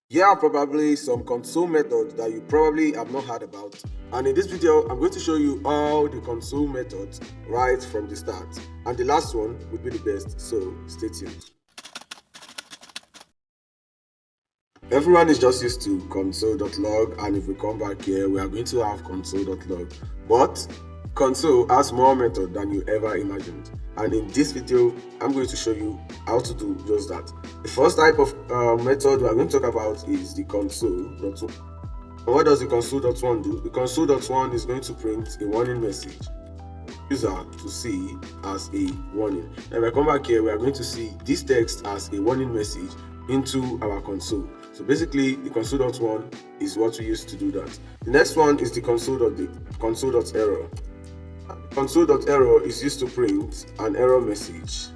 Here are probably some console methods that you probably have not heard about, and in this video I'm going to show you all the console methods right from the start, and the last one would be the best, so stay tuned. Everyone is just used to console.log, and if we come back here we are going to have console.log, but console has more method than you ever imagined, and in this video I'm going to show you how to do just that. The first type of method we are going to talk about is the console.1. What does the console.1 do? The console.1 is going to print a warning message user to see as a warning. Now, if I come back here, we are going to see this text as a warning message into our console. So basically, the console.1 is what we use to do that. The next one is the console.error. Console.error is used to print an error message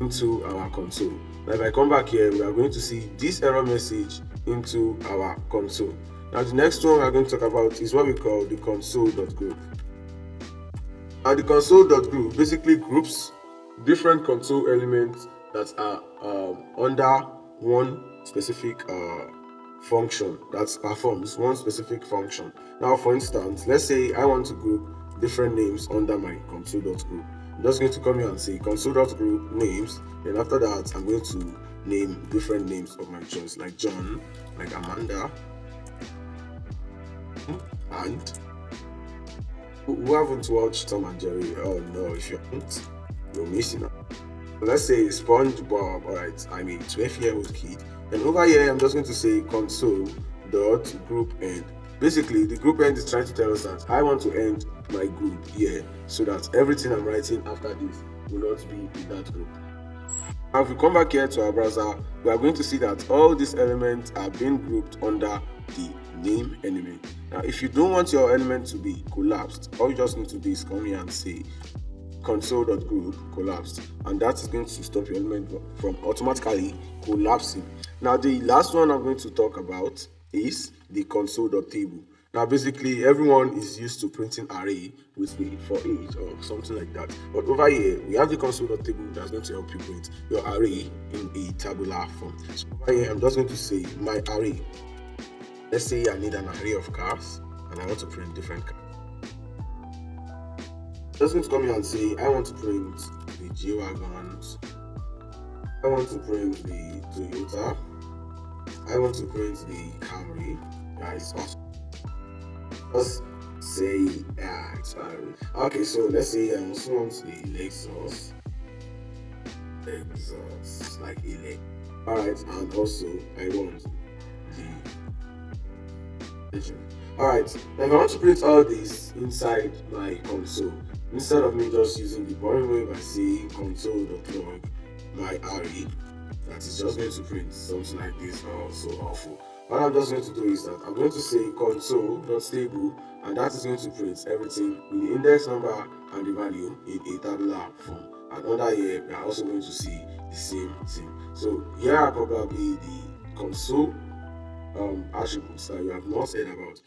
into our console. Now, if I come back here, we are going to see this error message into our console. Now, the next one we are going to talk about is what we call the console.group. And the console.group basically groups different console elements that are under one specific function that performs one specific function. Now, for instance, let's say I want to group different names under my console.group. I'm just going to come here and say console.group names, and after that I'm going to name different names of my choice, like John, like Amanda, and who haven't watched Tom and Jerry? Oh no, if you haven't, you're missing out. Let's say SpongeBob. Alright, I'm a 12-year-old kid. And over here, I'm just going to say console.group end. Basically, the group end is trying to tell us that I want to end my group here so that everything I'm writing after this will not be in that group. Now, if we come back here to our browser, we are going to see that all these elements are being grouped under the name element. Now, if you don't want your element to be collapsed, all you just need to do is come here and say console.group collapsed, and that is going to stop your element from automatically collapsing. Now, the last one I'm going to talk about is the console.table. Now, basically, everyone is used to printing array with the for each or something like that. But over here, we have the console.table that's going to help you print your array in a tabular form. So over here, I'm just going to say my array. Let's say I need an array of cars and I want to print different cars. I'm just going to come here and say I want to print the G-Wagons. I want to print the Toyota. I want to print the Camry. Guys, let's say sorry. Okay, so let's say I also want the Lexus, like a leg. Alright, and also I want the alright, now if I want to print all this inside my console, instead of me just using the boring way by saying console.log my array, that is just going to print something like this. Oh, so awful. What I'm just going to do is that I'm going to say console.table, and that is going to print everything with the index number and the value in a tabular form. And under here, we are also going to see the same thing. So here are probably the console attributes that you have not heard about.